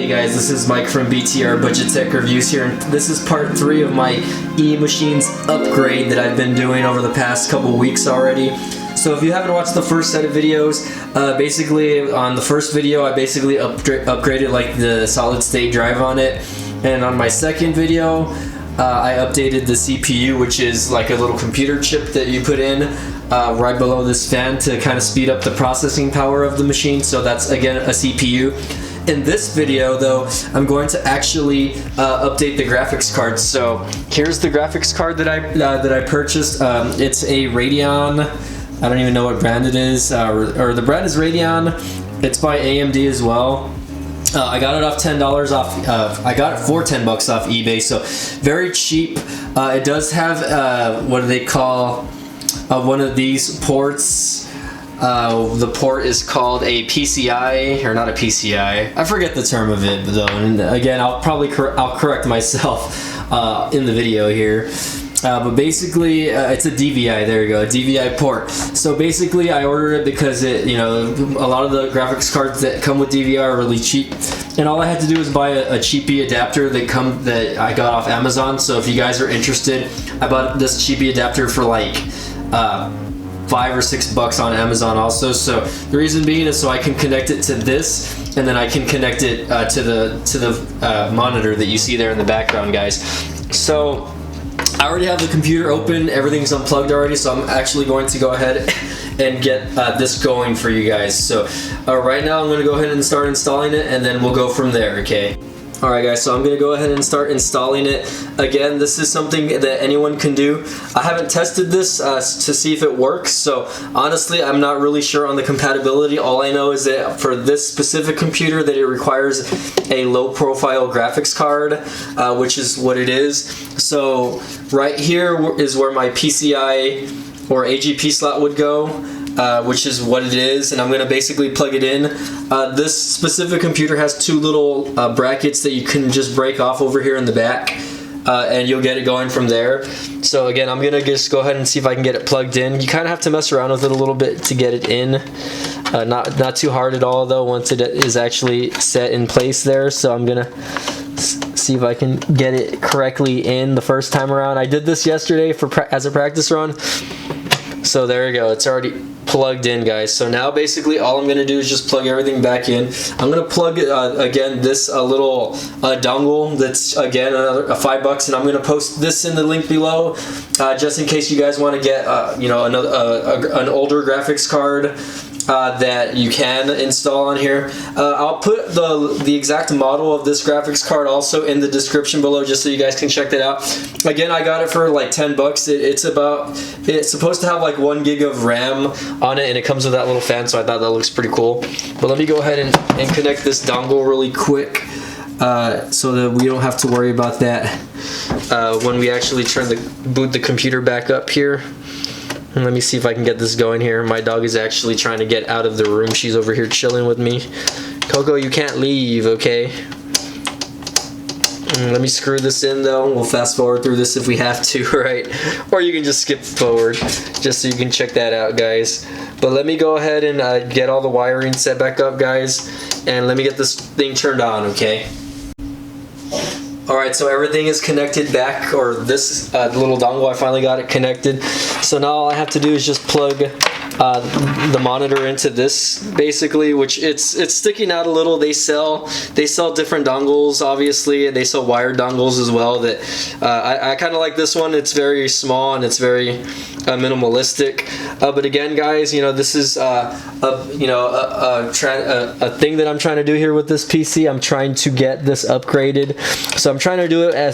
Hey guys, this is Mike from BTR Budget Tech Reviews here, and this is part 3 of my eMachines upgrade that I've been doing over the past couple weeks already. So if you haven't watched the first set of videos, basically on the first video I basically upgraded like the solid state drive on it, and on my second video I updated the CPU, which is like a little computer chip that you put in right below this fan to kind of speed up the processing power of the machine. So that's again a CPU. In this video though, I'm going to actually update the graphics card. So here's the graphics card that I purchased. It's a Radeon. I don't even know what brand it is, or the brand is Radeon. It's by AMD as well. I got it off $10 off. I got it for $10 off eBay, so very cheap. It does have what do they call one of these ports. The port is called a PCI, or not a PCI. I forget the term of it though. And again, I'll correct myself in the video here. But basically, it's a DVI. There you go, a DVI port. So basically, I ordered it because it, a lot of the graphics cards that come with DVI are really cheap, and all I had to do was buy a cheapie adapter that I got off Amazon. So if you guys are interested, I bought this cheapie adapter for like $5 or $6 on Amazon also. So the reason being is so I can connect it to this, and then I can connect it to the monitor that you see there in the background, guys. So I already have the computer open, everything's unplugged already, so I'm actually going to go ahead and get this going for you guys. So right now I'm going to go ahead and start installing it, and then we'll go from there, okay? Alright guys, so I'm going to go ahead and start installing it. Again, this is something that anyone can do. I haven't tested this to see if it works, so honestly I'm not really sure on the compatibility. All I know is that for this specific computer that it requires a low profile graphics card, which is what it is. So right here is where my PCI or AGP slot would go. Which is what it is, and I'm going to basically plug it in. This specific computer has two little brackets that you can just break off over here in the back, and you'll get it going from there. So again, I'm going to just go ahead and see if I can get it plugged in. You kind of have to mess around with it a little bit to get it in. Not too hard at all though once it is actually set in place there. So I'm going to see if I can get it correctly in the first time around. I did this yesterday as a practice run. So there you go, it's already plugged in, guys. So now basically all I'm going to do is just plug everything back in. I'm going to plug again this little dongle that's again another $5, and I'm going to post this in the link below just in case you guys want to get an older graphics card that you can install on here. I'll put the exact model of this graphics card also in the description below, just so you guys can check that out. Again, I got it for like $10. It's supposed to have like 1 gig of RAM on it, and it comes with that little fan, so I thought that looks pretty cool. But let me go ahead and connect this dongle really quick so that we don't have to worry about that when we actually boot the computer back up here. And let me see if I can get this going here. My dog is actually trying to get out of the room. She's over here chilling with me. Coco, you can't leave, okay? Let me screw this in though. We'll fast forward through this if we have to, right? Or you can just skip forward, just so you can check that out, guys. But let me go ahead and get all the wiring set back up, guys. And let me get this thing turned on, okay? Alright, so everything is connected back, or this little dongle, I finally got it connected. So now all I have to do is just plug the monitor into this, basically, which it's sticking out a little. They sell different dongles, obviously, and they sell wired dongles as well. That I kind of like this one. It's very small and it's very minimalistic. But again, guys, this is a thing that I'm trying to do here with this PC. I'm trying to get this upgraded, so I'm trying to do it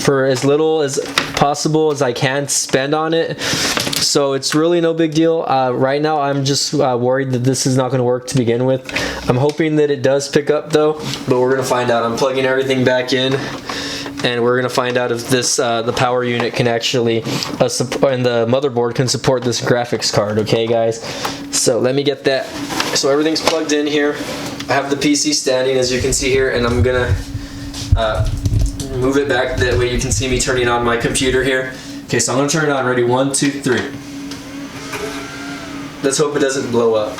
for as little as possible as I can spend on it. So it's really no big deal. Right now I'm just worried that this is not going to work to begin with. I'm hoping that it does pick up though, but we're going to find out. I'm plugging everything back in, and we're going to find out if this the power unit can actually and the motherboard can support this graphics card, okay guys? So let me get that. So everything's plugged in here. I have the PC standing, as you can see here, and I'm going to move it back, that way you can see me turning on my computer here. Okay, so I'm going to turn it on. Ready? 1, 2, 3. Let's hope it doesn't blow up.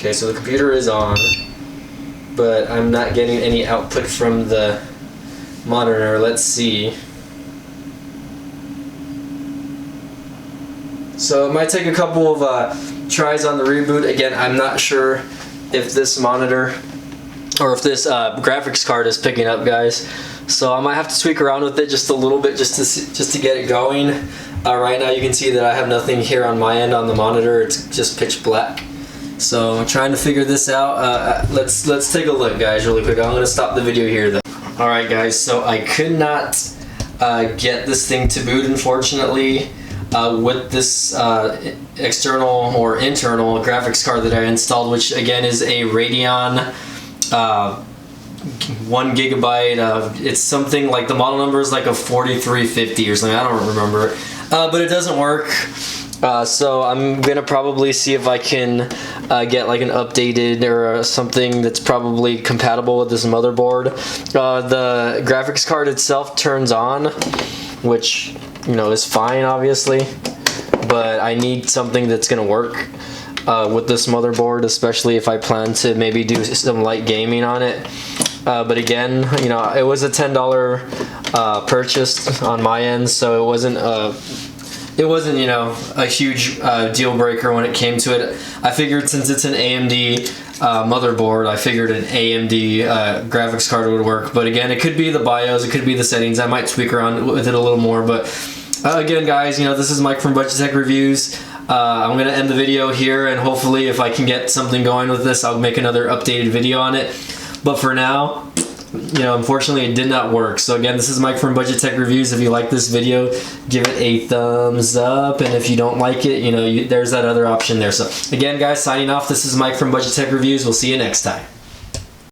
Okay, so the computer is on, but I'm not getting any output from the monitor. Let's see. So it might take a couple of tries on the reboot. Again, I'm not sure if this monitor or if this graphics card is picking up, guys. So I might have to tweak around with it just a little bit just to get it going. Right now you can see that I have nothing here on my end on the monitor. It's just pitch black. So I'm trying to figure this out. Let's take a look, guys, really quick. I'm going to stop the video here though. Alright guys, so I could not get this thing to boot, unfortunately, with this external or internal graphics card that I installed, which again is a Radeon 1 gigabyte. It's something like, the model number is like a 4350 or something, I don't remember. But it doesn't work. So I'm gonna probably see if I can get like an updated or something that's probably compatible with this motherboard. The graphics card itself turns on, which, you know, is fine obviously, but I need something that's gonna work with this motherboard, especially if I plan to maybe do some light gaming on it. But again, you know, it was a $10 purchase on my end, so it wasn't you know, a huge deal breaker when it came to it. I figured since it's an AMD motherboard, I figured an AMD graphics card would work. But again, it could be the BIOS, it could be the settings. I might tweak around with it a little more. But again, guys, you know, this is Mike from Budget Tech Reviews. I'm going to end the video here, and hopefully if I can get something going with this, I'll make another updated video on it. But for now, you know, unfortunately it did not work. So again, this is Mike from Budget Tech Reviews. If you like this video, give it a thumbs up, and if you don't like it, you know, there's that other option there. So again, guys, signing off. This is Mike from Budget Tech Reviews. We'll see you next time.